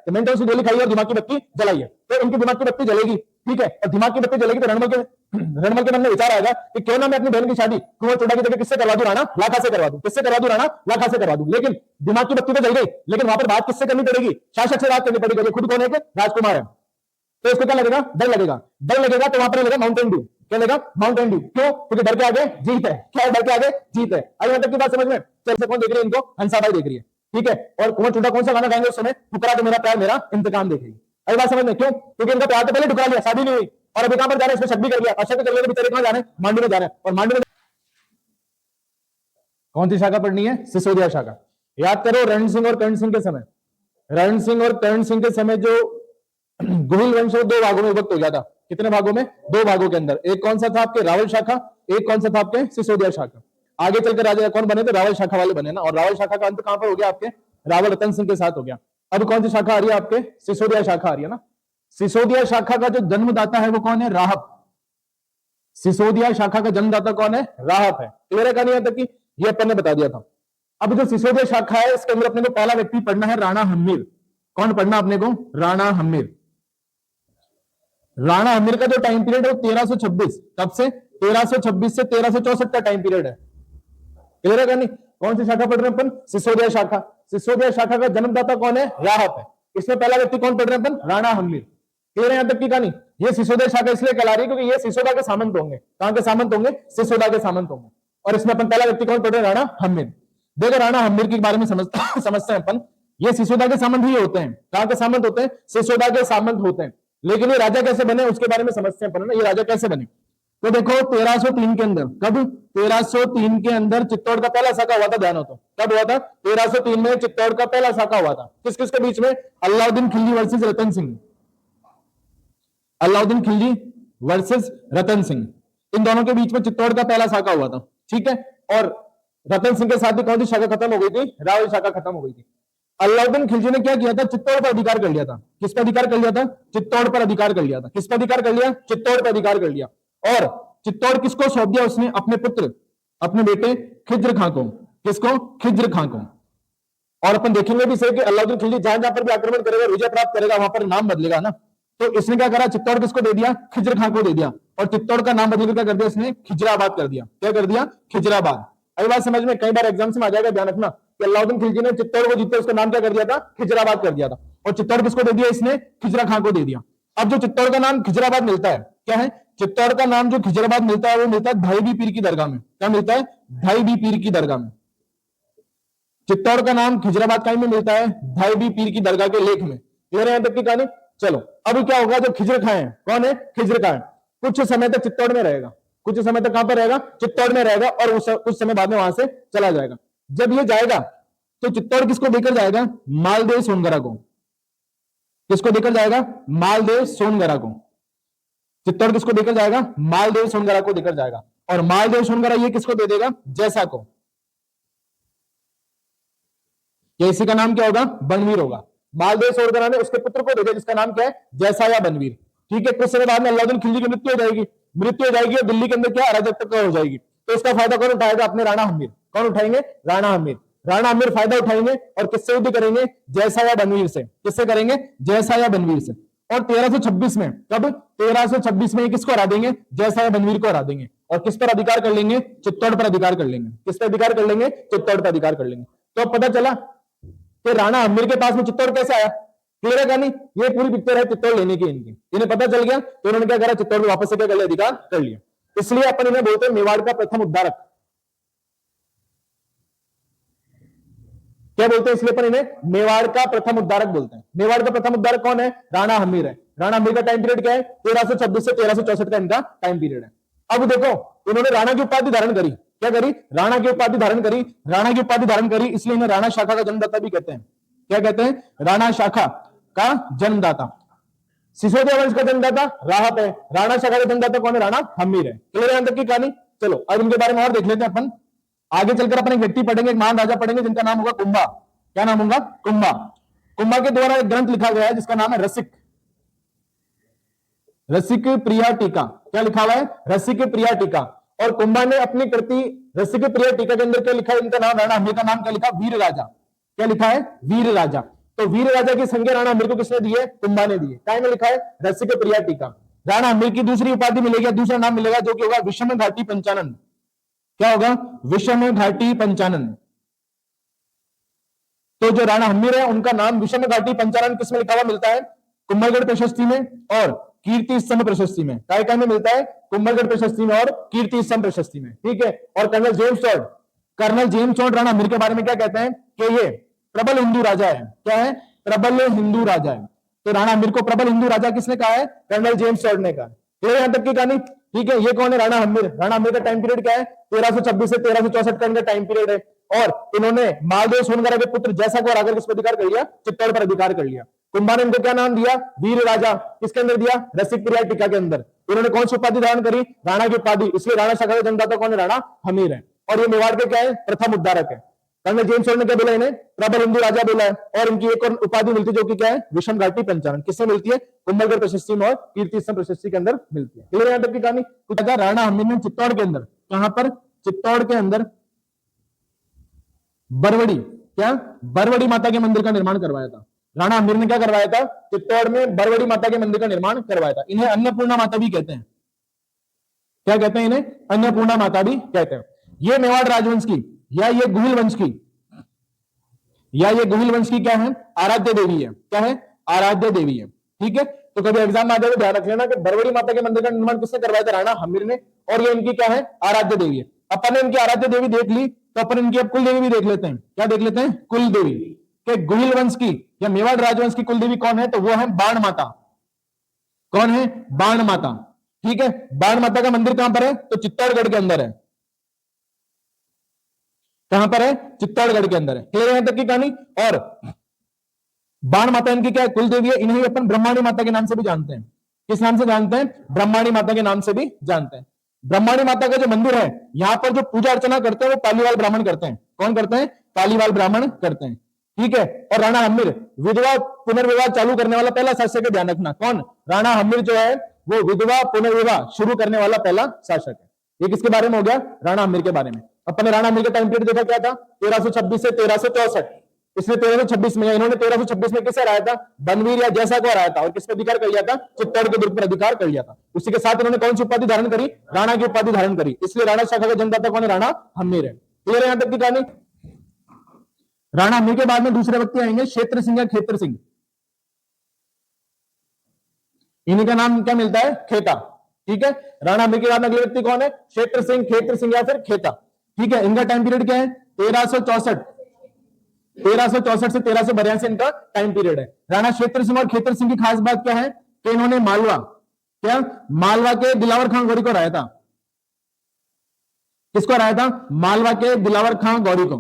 कि मैंने तो उसी गोली खाई और दिमाग की बत्ती जलाई है, तो इनकी दिमाग की बत्ती जलेगी, ठीक है, और दिमाग की बत्ती जलेगी तो रणमल के मन में विचार आएगा कि क्यों ना मैं अपनी बहन की शादी कुंवर चोड़ा की जगह किससे करवा दूं, राणा लाखा से करवा दूं, किससे करवा दूं, राणा लाखा से करवा दूं। लेकिन दिमाग की बत्ती तो जल गई, लेकिन वहां पर बात किससे करनी पड़ेगी, शासक से बात करनी पड़ेगी, खुद कौन है कि राजकुमार है। तो इसको क्या लगेगा, डर लगेगा, डर लगेगा तो वहां पर लगेगा माउंटेन ड्यू, क्या लगेगा, माउंटेन ड्यू। क्यों, क्योंकि डर के आगे जीत है, क्या है, डर के आगे जीत है। अभी मतलब की बात समझ में, चल कौन देख रही है इनको, हंसाबाई देख रही है, ठीक है, और कुंवर चोड़ा कौन सा गाना गाएंगे उस समय, ठुकरा तो मेरा प्यार मेरा इंतकाम देख रही है। अभी बात समझ में, क्यों, क्योंकि इनका प्यार तो पहले ठुकरा लिया, शादी नहीं हुई, और अभी कहां पर जा रहे हैं, इसमें शक भी कर लिया, और शक कर लिया बेचारे कहां जा रहे हैं, मांडू में जा रहे हैं, और मांडू में कौन सी शाखा पढ़नी है, सिसोदिया शाखा। याद करो रण सिंह और कर्ण सिंह के समय, रण सिंह और कर्ण सिंह के समय जो गुहिल वंश दो भागों में विभक्त हो गया था, कितने भागों में, दो भागों के अंदर, एक कौन सा था आपके रावल शाखा, एक कौन सा था आपके सिसोदिया शाखा। आगे चलकर राजा कौन बने थे, रावल शाखा वाले बने ना, और रावल शाखा का अंत कहां पर हो गया आपके, रावल रतन सिंह के साथ हो गया। अब कौन सी शाखा आ रही है आपके, सिसोदिया शाखा आ रही है ना। सिसोदिया शाखा का जो जन्मदाता है वो कौन है, राहत। सिसोदिया शाखा का जन्मदाता कौन है, राहत है। क्लियर है का नहीं, तक कि ये अपन ने बता दिया था। अब जो सिसोदिया शाखा है इसके अंदर अपने को पहला व्यक्ति पढ़ना है राणा हम्मीर। कौन पढ़ना अपने को, राणा हम्मीर। राणा हम्मीर का जो टाइम पीरियड है वो 1326, कब से, 1326 से 1364 का टाइम पीरियड है। क्लियर है का नहीं। कौन सी शाखा पढ़ रहे हैं अपन, सिसोदिया शाखा। सिसोदिया शाखा का जन्मदाता कौन है, राहत है। इसमें पहला व्यक्ति कौन पढ़ रहे हैं अपन, राणा हम्मीर। क्लियर है यहां तक की कहानी। ये सिसोदिया शाखा इसलिए कहला रही है क्योंकि ये सिसोदा के सामंत होंगे। कहां के सामंत होंगे, सिसोदा के सामंत होंगे। और इसमें अपन पहला व्यक्ति कौन पढ़ रहे हैं, राणा हम्मीर। देखो राणा हम्मीर के बारे में समझते हैं अपन। ये सिसोदा के सामंत ही होते हैं। कहां के सामंत होते हैं, सिसोदा के सामंत होते हैं। लेकिन ये राजा कैसे बने उसके बारे में समझते हैं अपन ना, ये राजा कैसे बने। तो देखो 1303 के अंदर, कब, 1303 के अंदर चित्तौड़ का पहला साका हुआ था, ध्यान हो तो, कब हुआ था, 1303 में चित्तौड़ का पहला साका हुआ था। किस किस के बीच में, अलाउद्दीन खिलजी वर्सेस रतन सिंह, अलाउद्दीन खिलजी वर्सेस रतन सिंह, इन दोनों के बीच में चित्तौड़ का पहला साका हुआ था, ठीक है। और रतन सिंह के साथ ही कौन सी शाखा खत्म हो गई थी, रावल शाखा खत्म हो गई थी। अलाउद्दीन खिलजी ने क्या किया था, चित्तौड़ पर अधिकार कर लिया था। किस पर अधिकार कर लिया था, चित्तौड़ पर अधिकार कर लिया था। किस पर अधिकार कर लिया, चित्तौड़ पर अधिकार कर लिया। और चित्तौड़ किसको सौंप दिया उसने, अपने पुत्र, अपने बेटे खिज्र खां को। किसको, खिज्र खां को। और अपन देखेंगे भी सही कि अलाउद्दीन खिलजी जहां जहां पर भी आक्रमण करेगा, विजय प्राप्त करेगा, वहां पर नाम बदलेगा ना। तो इसने क्या करा, चित्तौड़ किसको दे दिया, खिज्र खां को दे दिया। और चित्तौड़ का नाम बदलकर क्या कर दिया इसने, खिजराबाद कर दिया। क्या कर दिया, खिजराबाद। अभी बात समझ में, कई बार एग्जाम में आ जाएगा, ध्यान रखना कि अलाउद्दीन खिलजी ने चित्तौड़ को जीतते उसका नाम क्या कर दिया था, खिजराबाद कर दिया था। और चित्तौड़ किसको दे दिया इसने, खिजरा खां को दे दिया। अब जो चित्तौड़ का नाम खिजराबाद मिलता है, क्या है, चित्तौड़ का नाम जो खिजराबाद मिलता है वो मिलता है ढाई बी पीर की दरगाह में। क्या मिलता है, ढाई बी पीर की दरगाह में। चित्तौड़ का नाम खिजराबाद कहीं में मिलता है, ढाई बी पीर की दरगाह के लेख में। क्लियर है यहां तक की कहानी। चलो अभी क्या होगा, जो खिजर खां है, कौन है, खिजर खां, कुछ समय तक चित्तौड़ में रहेगा। कुछ समय तक कहां पर रहेगा, चित्तौड़ में रहेगा। और कुछ समय बाद में वहां से चला जाएगा। जब ये जाएगा तो चित्तौड़ किसको देकर जाएगा, मालदेव सोनगरा को। किसको देकर जाएगा, मालदेव सोनगरा को। चित्तौड़ किसको देकर जाएगा, मालदेव सोनगरा को देकर जाएगा। और मालदेव सोनगरा ये किसको दे देगा, जैसा को। इसी का नाम क्या होगा, बनवीर होगा। मालदेव सोनगरा ने उसके पुत्र को दे दिया जिसका नाम क्या है, जैसा या बनवीर। ठीक है, कुछ समय बाद में अलाउद्दीन खिलजी की मृत्यु हो जाएगी। मृत्यु हो जाएगी और दिल्ली के अंदर क्या अराजकता हो जाएगी। तो इसका फायदा कौन उठाएगा, अपने राणा हम्मीर। कौन उठाएंगे, राणा हम्मीर। राणा हम्मीर फायदा उठाएंगे और किससे युद्ध करेंगे, जैसा या बनवीर से। किससे करेंगे, जैसा या बनवीर से। और 1326 में, कब, 1326 में किसको हरा देंगे, जैसा या बनवीर को हरा देंगे। और किस पर अधिकार कर लेंगे, चित्तौड़ पर अधिकार कर लेंगे। किस पर अधिकार कर लेंगे, चित्तौड़ पर अधिकार कर लेंगे। तो अब पता चला कि राणा हम्मीर के पास में चित्तौड़ कैसे आया। क्लियर है नहीं, ये पूरी पिक्चर है चित्तौड़ लेने की इनकी। इन्हें पता चल गया तो उन्होंने क्या करा, चित्तौड़ में वापस से क्या कर लिया, अधिकार कर लिया। इसलिए अपन इन्हें बोलते हैं मेवाड़ का प्रथम उद्धारक। क्या बोलते हैं, इसलिए अपन इन्हें मेवाड़ का प्रथम उद्धारक बोलते हैं। मेवाड़ का प्रथम उद्धारक कौन है, राणा हम्मीर है। राणा हम्मीर का टाइम पीरियड क्या है, 1326 से 1364 का इनका टाइम पीरियड है। अब देखो इन्होंने राणा की उपाधि धारण करी। क्या करी, राणा की उपाधि धारण करी। राणा की उपाधि धारण करी इसलिए इन्हें राणा शाखा का जन्मदाता भी कहते हैं। क्या कहते हैं, राणा शाखा का जन्मदाता। सिसोदिया वंश का जन्मदाता राहत है, राणा शाखा का जन्मदाता कौन है, राणा हम्मीर है। क्लियर है यहां तक की कहानी। चलो अब इनके बारे में और देख लेते हैं अपन। आगे चलकर अपन एक व्यक्ति पढ़ेंगे, एक महान राजा पढ़ेंगे जिनका नाम होगा कुंभा। क्या नाम होगा, कुंभा। कुंभा के द्वारा एक ग्रंथ लिखा गया है जिसका नाम है रसिक, रसिक प्रिया टीका। क्या लिखा हुआ है, रसिक प्रिया टीका। और कुंभा ने अपनी कृति रसिक प्रिया टीका के अंदर क्या लिखा है, इनका नाम, राणा हम्मीर का नाम क्या लिखा, वीर राजा। क्या लिखा है, वीर राजा। तो वीर राजा की संज्ञा राणा हम्मीर को किसने दी है? कुंभा ने दी है। काय में लिखा है? रसिक प्रिया टीका। राणा हम्मीर की दूसरी उपाधि मिलेगी, दूसरा नाम मिलेगा, जो कि होगा विषम घाटी पंचानन। क्या होगा? विषम घाटी पंचानन। तो जो राणा हम्मीर है उनका नाम विषम घाटी पंचानन किसमें लिखा हुआ मिलता है? कुंभलगढ़ प्रशस्ति में और कीर्ति स्तंभ प्रशस्ति में। काय में मिलता है? कुंभलगढ़ प्रशस्ति में और कीर्ति स्तंभ प्रशस्ति में। ठीक है। और colonel James Tod Rana Hammir के बारे में क्या कहते हैं कि ये प्रबल हिंदू राजा है। क्या है? प्रबल हिंदू राजा है। तो राणा हम्मीर को प्रबल हिंदू राजा किसने कहा है? कर्नल जेम्स टॉड ने कहा। क्लियर यहां तक की कहानी? ठीक है। ये कौन है? राणा हम्मीर। राणा हम्मीर का टाइम पीरियड क्या है? 1326 से 1364 का इनका टाइम पीरियड है। और इन्होंने मालदेव सोनगरा के पुत्र जैसा को आकर किस पर अधिकार कर लिया? चित्तौड़ पर अधिकार कर लिया। कुंभा ने इनको क्या नाम दिया? वीर राजा। किसके अंदर दिया? रसिक प्रिया टीका के अंदर। इन्होंने कौन सी उपाधि धारण करी? राणा की उपाधि। इसलिए राणा शाखा का जन्मदाता कौन है? राणा हम्मीर है। और ये मेवाड़ के क्या है? प्रथम उद्धारक है। कर्नल जेम्स टॉड ने क्या बोला? इन्हें प्रबल हिंदू राजा बोला है। और इनकी एक और उपाधि मिलती है जो कि क्या है? विषम घाटी पंचानन। किससे मिलती है? कुंभलगढ़ प्रशस्ति में और कीर्ति स्तंभ प्रशस्ति के अंदर मिलती है। क्लियर यहां तक की कहानी? कुछ राणा हम्मीर ने चित्तौड़ के अंदर, कहां पर? चित्तौड़ के अंदर बरवड़ी, क्या? बरवड़ी माता के मंदिर का निर्माण करवाया था। राणा हम्मीर ने क्या करवाया था? चित्तौड़ में बरवड़ी माता के मंदिर का निर्माण करवाया था। इन्हें अन्नपूर्णा माता भी कहते हैं। क्या कहते हैं इन्हें? अन्नपूर्णा माता भी कहते हैं। ये मेवाड़ राजवंश की या ये गुहिल वंश की क्या है? आराध्य देवी है। क्या है? आराध्य देवी है। ठीक है। तो कभी एग्जाम आ जाए तो ध्यान रख लेना कि बरवड़ी माता के मंदिर का निर्माण किसने करवाया था? राणा हम्मीर ने। और ये इनकी क्या है? आराध्य देवी है। अपन ने इनकी आराध्य देवी देख ली, तो अपन इनकी अब कुल देवी भी देख लेते हैं। क्या देख लेते हैं? कुल देवी। के गुहिल वंश की या मेवाड़ राजवंश की कुल देवी कौन है? तो वो है बाण माता। कौन है? बाण माता। ठीक है। बाण माता का मंदिर कहां पर है? तो चित्तौड़गढ़ के अंदर है। कहां पर है? चित्तौड़गढ़ के अंदर है। क्लियर यहां तक की कहानी? और बाण माता इनकी क्या है? कुल देवी है। इन्हें अपन ब्रह्माणी माता के नाम से भी जानते हैं। किस नाम से जानते हैं? ब्रह्माणी माता के नाम से भी जानते हैं। ब्रह्माणी माता का जो मंदिर है, यहां पर जो पूजा अर्चना करते हैं वो पालीवाल ब्राह्मण करते हैं। कौन करते हैं? पालीवाल ब्राह्मण करते हैं। ठीक है। और राणा हम्मीर विधवा पुनर्विवाह चालू करने वाला पहला शासक है। ध्यान रखना, कौन? राणा हम्मीर जो है वो विधवा पुनर्विवाह शुरू करने वाला पहला शासक है। ये किसके बारे में हो गया? राणा हम्मीर के बारे में। अपन ने राणा हम्मीर का टाइम पीरियड देखा, क्या था? 1326 से 1364। इसने 1326 में, इन्होंने 1326 में किसे हराया था? बनवीर या जैसा को हराया था। और किस पर अधिकार कर लिया था? चित्तौड़ के दुर्ग पर अधिकार कर लिया था। उसी के साथ इन्होंने कौन सी उपाधि धारण करी? राणा की उपाधि धारण करी। इसलिए राणा शाखा का जन्मदाता कौन है? राणा हम्मीर है। क्लियर है यहां तक की कहानी? राणा हम्मीर के बाद में दूसरे व्यक्ति आएंगे क्षेत्र सिंह या खेत्र सिंह। इन्हीं का नाम क्या मिलता है? खेता। ठीक है। राणा हम्मीर के बाद में अगले व्यक्ति कौन है? क्षेत्र सिंह, खेत्र सिंह या फिर खेता। ठीक है। इनका टाइम पीरियड क्या है? 1364 से 1382 इनका टाइम पीरियड है। राणा क्षेत्र सिंह और खेत्र सिंह की खास बात क्या है? कि इन्होंने मालवा, क्या? मालवा के दिलावर खां गौरी को हराया था। किसको हराया था? मालवा के दिलावर खां गौरी को।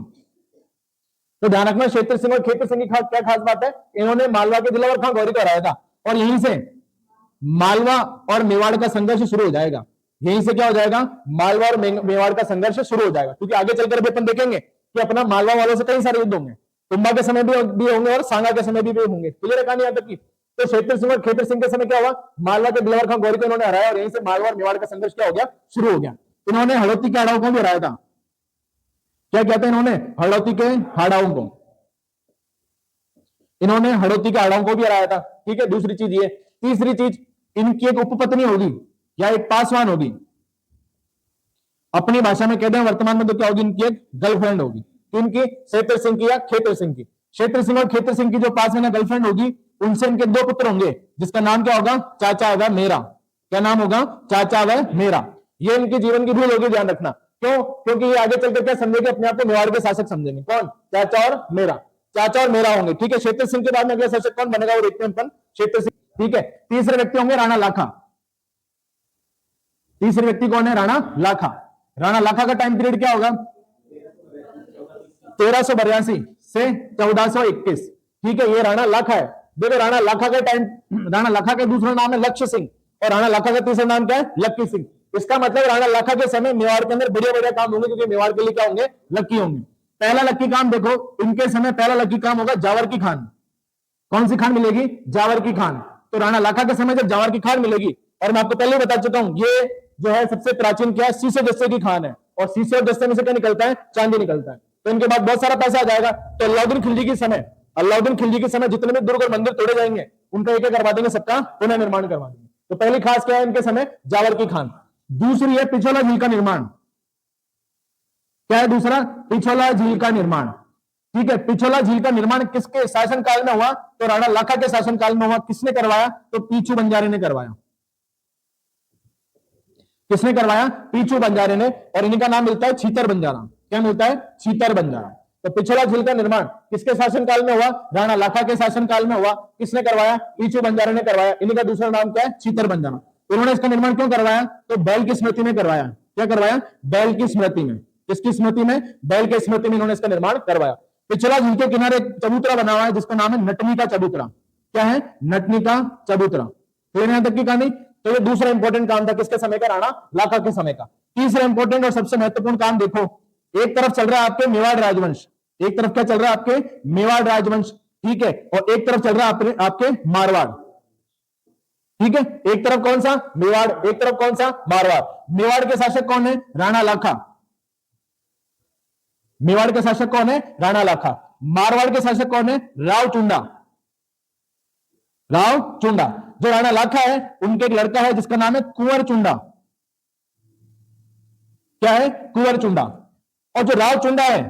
तो ध्यान रखना, क्षेत्र सिंह और खेत्र सिंह की क्या खास बात है? इन्होंने मालवा के दिलावर खां गौरी को हराया था। और यहीं से मालवा और मेवाड़ का संघर्ष शुरू हो जाएगा। यहीं से क्या हो जाएगा? मालवा और मेवाड़ का संघर्ष शुरू हो जाएगा। क्योंकि आगे चलकर भी अपन देखेंगे कि अपना मालवा वालों से कई सारे युद्ध होंगे। कुंभा के समय भी होंगे और सांगा के समय भी होंगे। क्लियर है कहानी यहां तक की? तो क्षेत्र सिंह और खेत्र सिंह के समय क्या हुआ? मालवा के दिलावर खां गौरी को इन्होंने हराया और यहीं से मालवा और मेवाड़ का संघर्ष क्या हो गया? शुरू हो गया। इन्होंने हड़ौती के हाड़ाओं को भी हराया था। क्या कहते हैं इन्होंने? हड़ौती के हाड़ाओं को। इन्होंने हड़ौती के हाड़ाओं को भी हराया था। ठीक है। दूसरी चीज ये। तीसरी चीज, इनकी एक उपपत्नी होगी या एक पासवान होगी। अपनी भाषा में कहते हैं वर्तमान में तो क्या होगी? इनकी एक गर्लफ्रेंड होगी। तो इनकी क्षेत्र सिंह की या खेत्र सिंह की, क्षेत्र सिंह और खेत्र सिंह की जो पासवान गर्लफ्रेंड होगी, उनसे इनके दो पुत्र होंगे, जिसका नाम क्या होगा? चाचा व मेरा। क्या नाम होगा? चाचा व मेरा। ये इनके जीवन की भूल होगी। ध्यान रखना। क्यों? क्योंकि ये आगे चलकर क्या समझेंगे? अपने आप को मेवाड़ के शासक समझेंगे। कौन? चाचा और मेरा। चाचा और मेरा होंगे। ठीक है। क्षेत्र सिंह के बाद में अगला शासक कौन बनेगा वो देखते हैं अपन। क्षेत्र सिंह। ठीक है। तीसरे व्यक्ति होंगे राणा लाखा। तीसरे व्यक्ति कौन है? राणा लाखा। राणा लाखा का टाइम पीरियड क्या होगा? 1382 से 1421। ठीक है। ये राणा लाखा है। देखो राणा लाखा का टाइम, राणा लाखा का दूसरा नाम है लक्ष्य सिंह और राणा लाखा का तीसरा नाम क्या है? लक्की सिंह। इसका मतलब राणा लाखा के समय मेवाड़ के अंदर बढ़िया बढ़िया काम होंगे, क्योंकि मेवाड़ के लिए क्या होंगे? लक्की होंगे। पहला लक्की काम देखो, इनके समय पहला लक्की काम होगा जावर की खान। कौन सी खान मिलेगी? जावर की खान। तो राणा लाखा के समय जब जावर की खान मिलेगी, और मैं आपको पहले बता चुका हूं, ये जो है सबसे प्राचीन क्या है? शीशे जस्ते की खान है। और शीशे और जस्ते में से क्या निकलता है? चांदी निकलता है। तो इनके बाद बहुत सारा पैसा आ जाएगा। तो अलाउद्दीन खिलजी के समय अलाउद्दीन खिलजी के समय जितने भी दुर्ग और मंदिर तोड़े जाएंगे उनका एक करवा देंगे, सबका पुनः निर्माण करवा देंगे। तो पहली खास क्या है इनके समय, जावर की खान। दूसरी है पिछोला झील का निर्माण। क्या है दूसरा, पिछोला झील का निर्माण। ठीक है, पिछोला झील का निर्माण किसके शासनकाल में हुआ, तो राणा लाखा के शासनकाल में हुआ। किसने करवाया, तो पीछू बंजारे ने करवाया। किसने करवाया, पीछू बंजारे ने, और इन्हीं का नाम मिलता है छीतर बंजारा। क्या मिलता है, छीतर बंजारा। तो पिछोला झील का निर्माण किसके शासनकाल में हुआ, राणा लाखा के शासनकाल में हुआ। किसने करवाया, पीछू बंजारे ने करवाया। इन्हीं का दूसरा नाम क्या है, छीतर बंजारा। उन्होंने इसका निर्माण क्यों करवाया, तो बैल की स्मृति में करवाया। क्या करवाया, बैल की स्मृति में। किसकी स्मृति में, बैल की स्मृति में इन्होंने इसका निर्माण करवाया। पिछला झील के किनारे एक चबूतरा बना हुआ है जिसका नाम है नटनी का चबूतरा। क्या है, नटनी का चबूतरा। फिर यहां तक की कहानी। तो ये दूसरा इंपॉर्टेंट काम था किसके समय का, राणा लाखा के समय का। तीसरा इंपॉर्टेंट और सबसे महत्वपूर्ण काम देखो, एक तरफ चल रहा है आपके मेवाड़ राजवंश, एक तरफ क्या चल रहा है आपके मेवाड़ राजवंश, ठीक है, और एक तरफ चल रहा है आपके मारवाड़। ठीक है, एक तरफ कौन सा, मेवाड़, एक तरफ कौन सा, मारवाड़। मेवाड़ के शासक कौन है, राणा लाखा। मेवाड़ के शासक कौन है, राणा लाखा। मारवाड़ के शासक कौन है, राव चुंडा। राव चुंडा। जो राणा लाखा है उनके एक लड़का है जिसका नाम है कुंवर चुंडा। क्या है, कुंवर चुंडा। और जो राव चुंडा है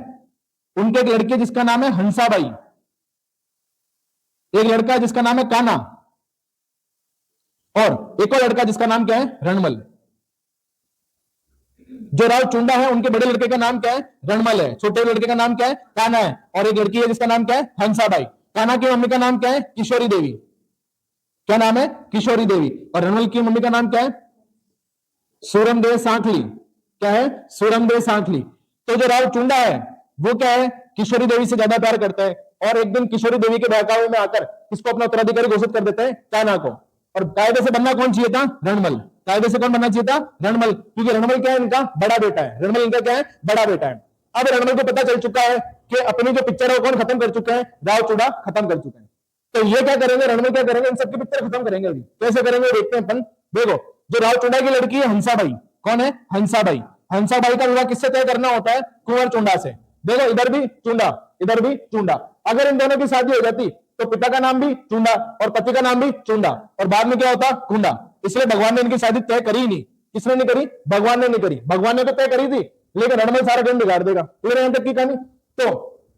उनके एक लड़के जिसका नाम है हंसाबाई। एक लड़का है जिसका नाम है काना, और एक और लड़का जिसका नाम क्या है, रणमल। जो राव चुंडा है उनके बड़े लड़के का नाम क्या है, रणमल है। छोटे लड़के का नाम क्या है, काना है। और एक लड़की है जिसका नाम क्या है, हंसाबाई। काना की मम्मी का नाम क्या है, किशोरी देवी। क्या नाम है, किशोरी देवी। और रणमल की मम्मी का नाम क्या है, सूरमदेव सांखली। क्या है, सूरमदेव सांखली। तो जो राव चुंडा है वो क्या है, किशोरी देवी से ज्यादा प्यार करता है, और एक दिन किशोरी देवी के बहकावे में आकर किसको अपना उत्तराधिकारी घोषित कर देता है, काना को। और कायदे से बनना कौन चाहिए था, रणमल। कायदे से कौन बनना चाहिए था, रणमल, क्योंकि रणमल क्या है, इनका बड़ा बेटा है। रणमल इनका क्या है, बड़ा बेटा है। अब रणमल को पता चल चुका है कि अपनी जो पिक्चर है वो कौन खत्म कर चुका है, राव चुंडा खत्म कर चुका है। तो ये क्या करेंगे, रणमल क्या करेंगे, इन सबकी पिक्चर खत्म करेंगे। अभी कैसे करेंगे देखते हैं अपन। देखो, जो राव चुंडा की लड़की है हंसाबाई, कौन है, हंसाबाई। हंसाबाई का विवाह किससे तय करना होता है, कुंवर चुंडा से। देखो, इधर भी चुंडा, इधर भी चुंडा। अगर इन दोनों की शादी हो जाती तो पिता का नाम भी चुंडा और पति का नाम भी चुंडा, और बाद में क्या होता, कुंडा। इसलिए भगवान ने इनकी शादी तय करी ही नहीं। किसने नहीं करी, भगवान ने नहीं करी। भगवान ने तो तय करी थी, लेकिन रणमल सारा गेम बिगाड़ देगा। यहां तक की कहानी। तो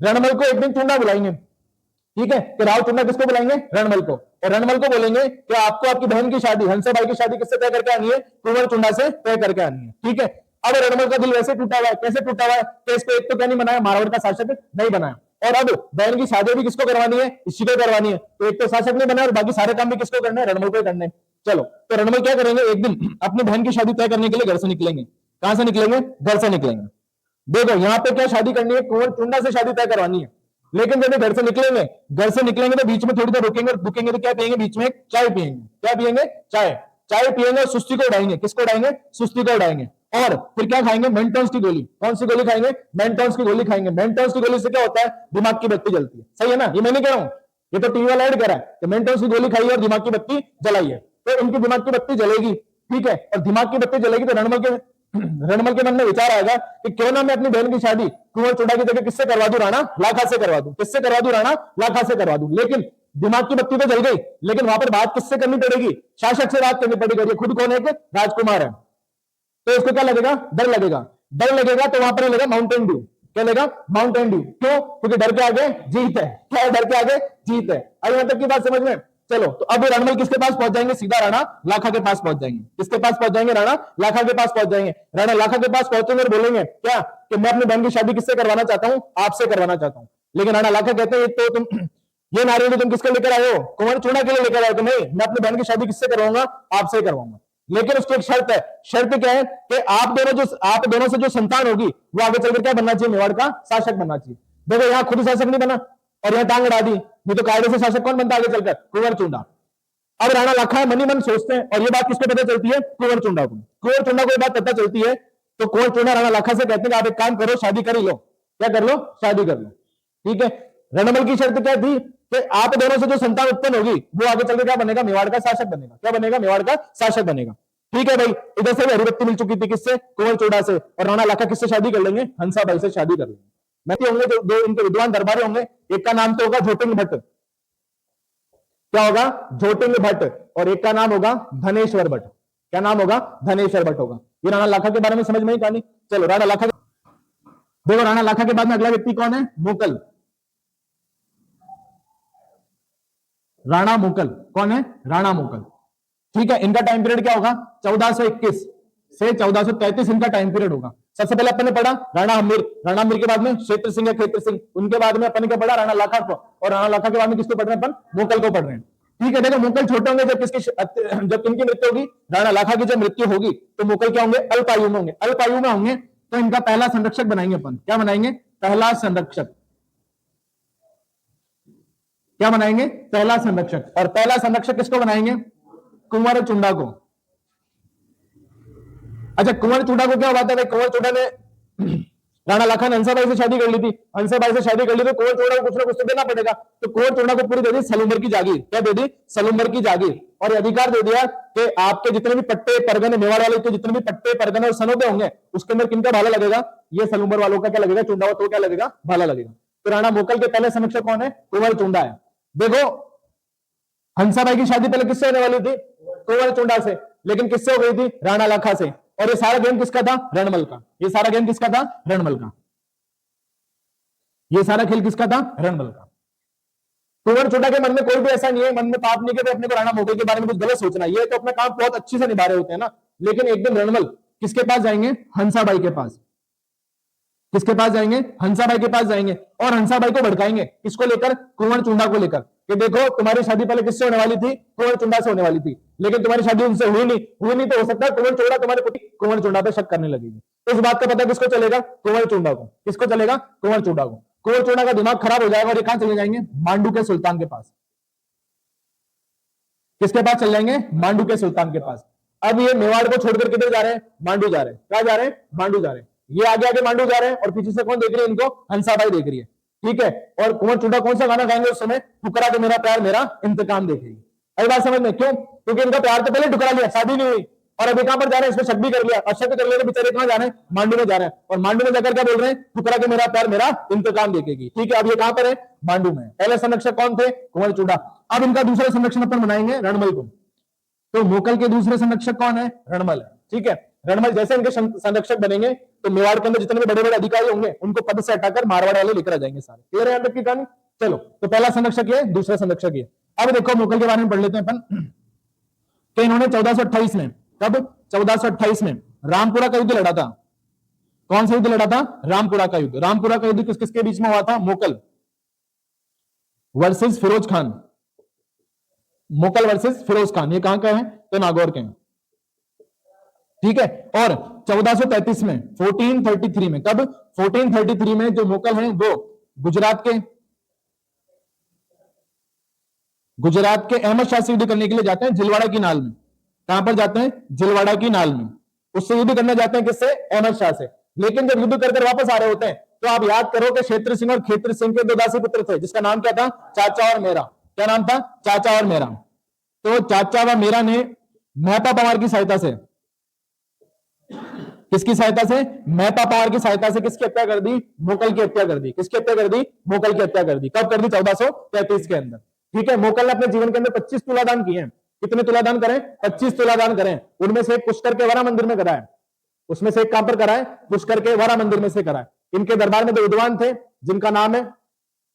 रणमल को एक दिन चुंडा बुलाएंगे, ठीक है, तो राव चुंडा किसको बुलाएंगे, रणमल को। और रणमल को बोलेंगे कि आपको आपकी बहन की शादी, हंसाबाई की शादी किससे तय करके आनी है, कुंवर चुंडा से तय करके आनी है। ठीक है, अब रणमल का दिल वैसे टूटा हुआ है। कैसे टूटा हुआ है, तो इसको एक तो क्या नहीं बनाया, मारवाड़ का शासक नहीं बनाया, और अब बहन की शादी भी किसको करवानी है, इसी को करवानी है। तो एक तो शासक नहीं बनाया और बाकी सारे काम भी किसको करने हैं, रणमल को करने हैं। चलो, तो रणमल क्या करेंगे, एक दिन अपनी बहन की शादी तय करने के लिए घर से निकलेंगे। कहां से निकलेंगे, घर से निकलेंगे। देखो, यहाँ पे क्या शादी करनी है, कुंवर चुंडा से शादी तय करवानी है। लेकिन जब घर से निकलेंगे तो बीच में थोड़ी देर रुकेंगे, और रुकेंगे तो क्या पियेंगे, बीच में चाय पियेंगे। क्या पियेंगे, चाय। चाय पियेंगे और सुस्ती को उड़ाएंगे। किसको उड़ाएंगे, सुस्ती को उड़ाएंगे। और फिर क्या खाएंगे, मेंटोन्स की गोली। कौन सी गोली खाएंगे, मेंटोन्स की गोली खाएंगे। मेंटोन्स की गोली से क्या होता है, दिमाग की बत्ती जलती है। सही है ना, ये मैं नहीं कह रहा हूं, ये तो टीवी वाला ऐड कह रहा है कि मेंटोन्स की गोली खाइए और दिमाग की बत्ती जलाइए। तो इनकी दिमाग की बत्ती जलेगी, ठीक है, और दिमाग की बत्ती जलेगी तो रणमल के मन में विचार आएगा कि क्यों ना मैं अपनी बहन की शादी कुंवर चुंडा की जगह किससे करवा दूं, राणा लाखा से करवा दूं। किससे करवा दूं, राणा लाखा से करवा दूं। लेकिन दिमाग की बत्ती तो जल गई, लेकिन वहां पर बात किससे करनी पड़ेगी, शासक से बात करनी पड़ेगी। खुद कौन है, कि राजकुमार है। तो इसको क्या लगेगा, डर लगेगा। डर लगेगा तो वहां पर लगेगा माउंटेन ड्यू। क्या लगेगा, माउंटेन ड्यू। क्यों, क्योंकि डर के आगे जीत है। क्या है, डर के आगे जीत है। अब यहां तक की बात समझ में। चलो, तो अब रणमल किसके पास पहुंच जाएंगे, सीधा राणा लाखा के पास पहुंच जाएंगे। किसके पास पहुंच जाएंगे, राणा लाखा के पास पहुंच जाएंगे। राणा लाखा के पास पहुंचेंगे और बोलेंगे क्या, कि मैं अपनी बहन की शादी किससे करवाना चाहता हूं, आपसे करवाना चाहता हूं। लेकिन राणा लाखा कहते हैं, तो तुम ये नारियल तुम किसके लेकर आए हो, कुंवर चुंडा के लिए लेकर आए हो। तो नहीं, मैं अपनी बहन की शादी किससे करवाऊंगा, आपसे करवाऊंगा। लेकिन उसकी एक शर्त है। शर्त क्या है, कि आप दोनों से जो संतान होगी वो आगे चलकर क्या बनना चाहिए, मेवाड़ का शासक बनना चाहिए। देखो, यहाँ खुद शासक नहीं बना और यहाँ टांग अड़ा दी। नहीं तो कायदे से शासक कौन बनता आगे चलकर, कुंवर चुंडा। अब राणा लाखा मनी मन सोचते हैं, और ये बात किसको पता चलती है, कुंवर चुंडा को। कुंवर चुंडा को ये बात पता चलती है, तो कुंवर चुंडा राणा लाखा से कहते हैं, आप एक काम करो, शादी कर ही लो। क्या कर लो, शादी कर लो। ठीक है, रणमल की शर्त क्या थी, कि आप दोनों से जो संतान उत्पन्न होगी वो आगे चलकर क्या बनेगा, मेवाड़ का शासक बनेगा। क्या बनेगा, मेवाड़ का शासक बनेगा। ठीक है भाई, इधर से भी हरिबत्ती मिल चुकी थी, किससे, कुंवर चुंडा से। और राणा लाखा किससे शादी कर लेंगे, हंसाबाई से शादी कर लेंगे। मैं होंगे जो दो इनके विद्वान दरबारी होंगे, एक का नाम तो होगा झोटिंग भट्ट, क्या होगा, झोटिंग भट्ट, और एक का नाम होगा धनेश्वर भट्ट। क्या नाम होगा, धनेश्वर भट्ट होगा। ये राणा लाखा के बारे में समझ में ही कहानी। चलो राणा लाखा, देखो राणा लाखा के बाद में अगला व्यक्ति कौन है, मोकल। राणा मोकल कौन है, राणा मोकल। ठीक है, इनका टाइम पीरियड क्या होगा, 1421 से 1433 इनका टाइम पीरियड होगा। सबसे पहले अपन ने पढ़ा राणा हमीर, राणा हमीर के बाद में क्षेत्र सिंह या क्षेत्र सिंह, उनके बाद में अपन ने क्या पढ़ा, राणा लाखा को, और राणा लाखा के बाद में किसको पढ़ रहे हैं अपन, मोकल को पढ़ रहे हैं। ठीक है, देखो मोकल छोटे होंगे जब किसकी, जब इनकी मृत्यु होगी, राणा लाखा की जब मृत्यु होगी तो मोकल क्या होंगे, अल्पायु में होंगे। अल्पायु में होंगे तो इनका पहला संरक्षक बनाएंगे अपन, क्या बनाएंगे, पहला संरक्षक। क्या बनाएंगे, पहला संरक्षक। और पहला संरक्षक किसको बनाएंगे, कुंवर चुंडा को। अच्छा, कुंवर चुंडा को क्या हुआ था, कुंवर चुंडा ने राणा लाखा ने हंसाबाई से शादी कर ली थी, हंसाबाई से शादी कर ली तो कुंवर चुंडा को कुछ ना कुछ तो देना पड़ेगा, तो कुंवर चुंडा को पूरी दे दी सलूम्बर की जागीर। क्या दे दी, सलूम्बर की जागीर, और अधिकार दे दिया कि आपके जितने भी पट्टे परगने, मेवाड़ वाले के जितने भी पट्टे परगने और सनोदे होंगे, उसके अंदर किनका भाला लगेगा, ये सलूम्बर वालों का क्या लगेगा, चुंडा तो क्या लगेगा, भाला लगेगा। तो राणा मोकल के पहले संरक्षक कौन है, कुंवर चुंडा है। देखो हंसाबाई की शादी पहले किससे होने वाली थी, कुंवर चुंडा से, लेकिन किससे हो गई थी, राणा लाखा से। और ये सारा गेम किसका था, रणमल का। ये सारा गेम किसका था, रणमल का। ये सारा खेल किसका था, रणमल का। कुंवर चुंडा के मन में कोई भी ऐसा नहीं है, मन में पाप नहीं कि अपने को राणा मोकल के बारे में कुछ गलत सोचना, ये तो अपना काम बहुत अच्छे से निभा रहे होते हैं ना। लेकिन एक दिन रणमल किसके पास जाएंगे, हंसाबाई के पास। किसके पास जाएंगे, हंसाबाई के पास जाएंगे, और हंसाबाई को भड़काएंगे, किसको लेकर, कुंवर चुंडा को लेकर, कि देखो तुम्हारी शादी पहले किससे होने वाली थी, कुंवर चुंडा से होने वाली थी, लेकिन तुम्हारी शादी उनसे हुई नहीं तो हो सकता है कुंवर चुंडा तुम्हारे पति कुंवर चुंडा पे शक करने लगेगी। तो इस बात का पता किसको चलेगा, कुंवर चुंडा को। किसको चलेगा, कुंवर चुंडा को। कुंवर चुंडा का दिमाग खराब हो जाएगा और ये कहां चले जाएंगे, मांडू के सुल्तान के पास। किसके पास चले जाएंगे, मांडू के सुल्तान के पास। अब ये मेवाड़ को छोड़कर किधर जा रहे हैं, मांडू जा रहे हैं। क्या जा रहे हैं, मांडू जा रहे हैं। ये आगे आगे मांडू जा रहे हैं और पीछे से कौन देख रही है इनको, हंसाबाई देख रही है। ठीक है, और कुंवर चुंडा कौन सा गाना गाएंगे उस समय, ठुकरा के मेरा प्यार मेरा इंतकाम देखेगी। अभी बात समझ में, क्यों, क्योंकि इनका प्यार तो पहले ठुकरा लिया, शादी नहीं हुई, और अभी कहां पर जा रहे हैं, इसमें शक भी कर लिया, और शक कर लिया, बेचारे कहां जा रहे हैं, मांडू में जा रहे हैं, और मांडू में जाकर क्या बोल रहे हैं, ठुकरा के मेरा प्यार मेरा इंतकाम देखेगी। ठीक है, अब ये कहां पर है, मांडू में। पहले संरक्षक कौन थे, कुंवर चुंडा। अब इनका दूसरा संरक्षण अपन बनाएंगे रणमल को। तो मोकल के दूसरे संरक्षक कौन है, रणमल है। ठीक है, रणमल जैसे इनके संरक्षक बनेंगे तो मेवाड़ के अंदर जितने भी बड़े बड़े अधिकारी होंगे उनको पद से हटाकर मारवाड़ वाले लेकर आ जाएंगे सारे। क्लियर है यहां तक की कहानी। चलो, तो पहला संरक्षक ये, दूसरा संरक्षक ये। अब देखो मोकल के बारे में पढ़ लेते हैं अपन कि इन्होंने 1428 में, कब, 1428 में रामपुरा का युद्ध लड़ा था। कौन सा युद्ध लड़ा था, रामपुरा का युद्ध। रामपुरा का युद्ध किस किसके बीच में हुआ था, मोकल वर्सेस फिरोज खान। मोकल वर्सेस फिरोज खान, ये कहां का है, तो नागौर के हैं। ठीक है, और 1433 में, 1433 में, कब, 1433 में जो मोकल हैं वो गुजरात के अहमद शाह से युद्ध करने के लिए जाते हैं जिलवाड़ा की नाल में। कहां पर जाते हैं, जिलवाड़ा की नाल में। उससे युद्ध करने जाते हैं, किससे, अहमद शाह से। लेकिन जब युद्ध कर वापस आ रहे होते हैं तो आप याद करो कि क्षेत्र सिंह और खेत्र सिंह के दो दासी पुत्र थे, जिसका नाम क्या था, चाचा और मेरा। क्या नाम था, चाचा और मेरा। तो चाचा व मेरा ने मेहता पवार की सहायता से, किसकी सहायता से, मेहता पवार की सहायता से किसकी हत्या कर दी, मोकल की हत्या कर दी। किसकी हत्या कर दी, मोकल की हत्या कर दी। कब कर दी, 1433 के अंदर। ठीक है, मोकल ने अपने जीवन के अंदर 25 तुलादान किए हैं। कितने तुलादान करें, 25 तुलादान करें। उनमें से पुष्कर के वरा मंदिर में कराए, उसमें से एक कहां पर कराए, पुष्कर के वरा मंदिर में से कराए। इनके दरबार में दो विद्वान थे जिनका नाम है,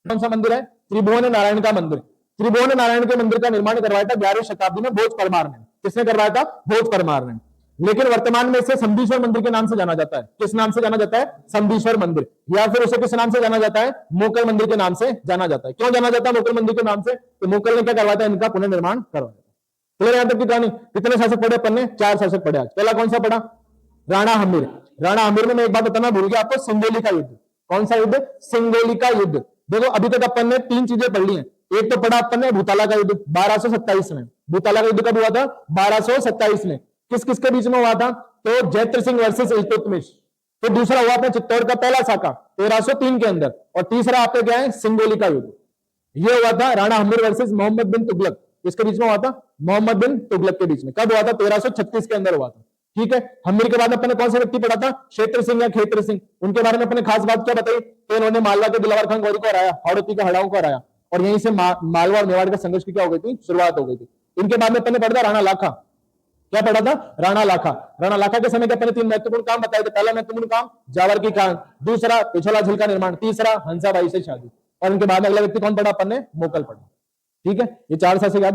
कौन सा मंदिर है, त्रिभुवन नारायण का मंदिर। त्रिभुवन नारायण के मंदिर का निर्माण करवाया था 11वीं शताब्दी में भोज परमार ने। किसने करवाया था, भोज परमार ने। लेकिन वर्तमान में इसे संधीश्वर मंदिर के नाम से जाना जाता है। किस नाम से जाना जाता है, संधीश्वर मंदिर, या फिर उसे किस नाम से जाना जाता है, मोकल मंदिर के नाम से जाना जाता है। क्यों जाना जाता है मोकल मंदिर के नाम से, तो मोकल ने क्या करवाया था, इनका पुनर्निर्माण करवाया था। क्लियर यहां तक की कहानी। कितने शासक पढ़े अपन ने, 4 शासक पढ़े आज। पहला कौन सा पढ़ा, राणा हमीर। राणा हमीर में मैं एक बात बताना भूल गया आपको, सिंगोली का युद्ध। कौन सा युद्ध, सिंगोली का युद्ध। देखो अभी तक अपन ने 3 चीजें पढ़ ली हैं। एक तो पढ़ा अपन ने भूताला का युद्ध 1227 में। भूताला का युद्ध कब हुआ था, 1227 में। किस किसके बीच में हुआ था, तो जैत्र सिंह वर्सेस इल्तुतमिश। फिर दूसरा हुआ अपने चित्तौड़ का पहला साका 1303 के अंदर, और तीसरा आपका क्या है, सिंगोली का युद्ध। यह हुआ था राणा हमीर वर्सेस मोहम्मद बिन तुगलक। किसके बीच में हुआ था, मोहम्मद बिन तुगलक के बीच में। कब हुआ था, 1336 के अंदर हुआ था। ठीक है, हमीर के बाद अपने कौन सा व्यक्ति पढ़ा था, क्षेत्र सिंह या खेत्र सिंह। उनके बारे में अपने खास बात क्या बताई तो इन्होंने मालवा के दिलावर खान गौरी को हराया, हाड़ौती के हड़ाओं को हराया, और यहीं से मालवा और मेवाड़ के संघर्ष की क्या हो गई थी, शुरुआत हो गई थी। इनके बाद में अपन ने पढ़ा था राणा लाखा। क्या पढ़ा था, राणा लाखा। राणा लाखा के समय के अपन ने 3 महत्वपूर्ण काम बताए थे। पहला महत्वपूर्ण काम जावर की कांड, दूसरा पिछोला झील का निर्माण, तीसरा हंसाबाई से शादी, और इनके बाद में अगला व्यक्ति कौन पढ़ा अपन ने, मोकल पढ़ा। ठीक है, ये 4 साल से याद